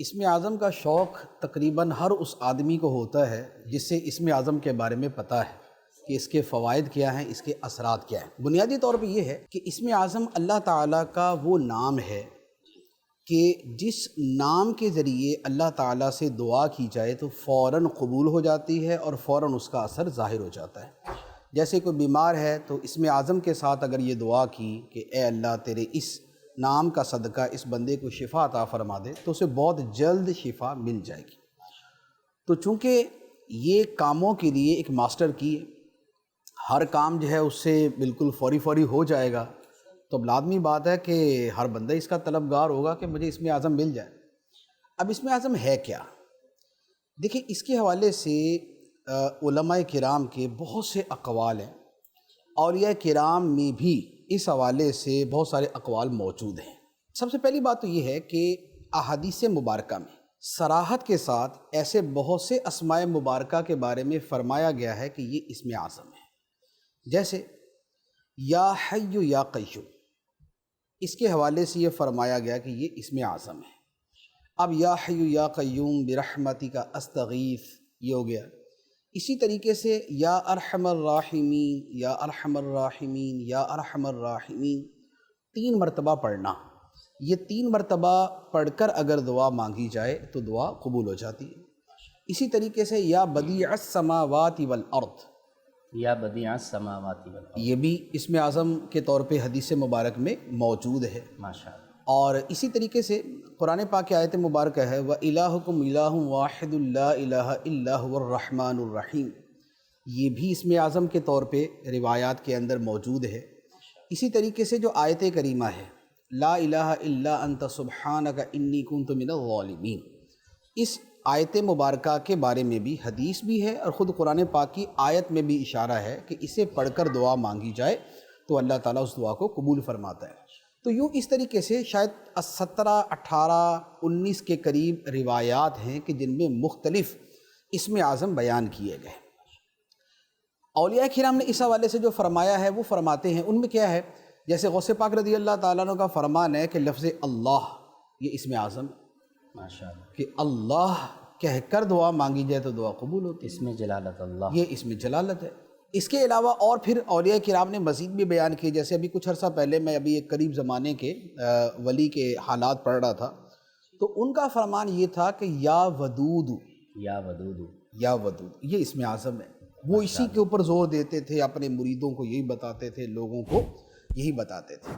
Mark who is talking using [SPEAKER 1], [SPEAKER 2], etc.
[SPEAKER 1] اسم اعظم کا شوق تقریباً ہر اس آدمی کو ہوتا ہے جس سے اسم اعظم کے بارے میں پتہ ہے کہ اس کے فوائد کیا ہیں، اس کے اثرات کیا ہیں۔ بنیادی طور پہ یہ ہے کہ اسم اعظم اللہ تعالیٰ کا وہ نام ہے کہ جس نام کے ذریعے اللہ تعالیٰ سے دعا کی جائے تو فوراً قبول ہو جاتی ہے اور فوراً اس کا اثر ظاہر ہو جاتا ہے۔ جیسے کوئی بیمار ہے تو اسم اعظم کے ساتھ اگر یہ دعا کی کہ اے اللہ تیرے اس نام کا صدقہ اس بندے کو شفا عطا فرما دے تو اسے بہت جلد شفا مل جائے گی۔ تو چونکہ یہ کاموں کے لیے ایک ماسٹر کی ہے، ہر کام جو ہے اس سے بالکل فوری ہو جائے گا، تو اب لازمی بات ہے کہ ہر بندہ اس کا طلبگار ہوگا کہ مجھے اسم اعظم مل جائے۔ اب اسم اعظم ہے کیا؟ دیکھیں، اس کے حوالے سے علماء کرام کے بہت سے اقوال ہیں، اولیاء کرام میں بھی اس حوالے سے بہت سارے اقوال موجود ہیں۔ سب سے پہلی بات تو یہ ہے کہ احادیث مبارکہ میں صراحت کے ساتھ ایسے بہت سے اسماء مبارکہ کے بارے میں فرمایا گیا ہے کہ یہ اسم اعظم ہے۔ جیسے یا حی یا قیوم، اس کے حوالے سے یہ فرمایا گیا کہ یہ اسم اعظم ہے۔ اب یا حی یا قیوم برحمتک استغیث یہ ہو گیا۔ اسی طریقے سے یا ارحم الراحمین یا ارحم الراحمین یا ارحم الراحمین 3 مرتبہ پڑھنا، یہ 3 مرتبہ پڑھ کر اگر دعا مانگی جائے تو دعا قبول ہو جاتی ہے۔ اسی طریقے سے یا بدیع السماوات والارض،
[SPEAKER 2] یا بدیع السماوات والارض،
[SPEAKER 1] یہ بھی اسم اعظم کے طور پہ حدیث مبارک میں موجود ہے۔
[SPEAKER 2] ماشاءاللہ۔
[SPEAKER 1] اور اسی طریقے سے قرآن پاک کی آیت مبارکہ ہے وَإِلَٰهُكُمْ إِلَٰهٌ وَاحِدٌ لَا إِلَٰهَ إِلَّا هُوَ الرَّحْمَٰنُ الرَّحِيمُ، یہ بھی اسم اعظم کے طور پہ روایات کے اندر موجود ہے۔ اسی طریقے سے جو آیت کریمہ ہے لا الہ الا انت سبحانک انی کنت من الظالمین، اس آیت مبارکہ کے بارے میں بھی حدیث بھی ہے اور خود قرآن پاک کی آیت میں بھی اشارہ ہے کہ اسے پڑھ کر دعا مانگی جائے تو اللہ تعالیٰ اس دعا کو قبول فرماتا ہے۔ تو یوں اس طریقے سے شاید 17، 18، 19 کے قریب روایات ہیں کہ جن میں مختلف اسم اعظم بیان کیے گئے۔ اولیاء کرام نے اس حوالے سے جو فرمایا ہے وہ فرماتے ہیں، ان میں کیا ہے، جیسے غوث پاک رضی اللہ تعالیٰ عنہ کا فرمان ہے کہ لفظ اللہ یہ اسم اعظم ہے،
[SPEAKER 2] ماشاءاللہ،
[SPEAKER 1] کہ اللہ کہہ کر دعا مانگی جائے تو دعا قبول ہوتی ہے،
[SPEAKER 2] اسم جلالت اللہ،
[SPEAKER 1] یہ اسم جلالت ہے۔ اس کے علاوہ اور پھر اولیاء کرام نے مزید بھی بیان کیے، جیسے ابھی کچھ عرصہ پہلے میں ابھی ایک قریب زمانے کے ولی کے حالات پڑھ رہا تھا، تو ان کا فرمان یہ تھا کہ یا ودود،
[SPEAKER 2] یا ودود،
[SPEAKER 1] یا ودود یہ اسم اعظم ہے۔ وہ اسی کے اوپر زور دیتے تھے، اپنے مریدوں کو یہی بتاتے تھے، لوگوں کو یہی بتاتے تھے۔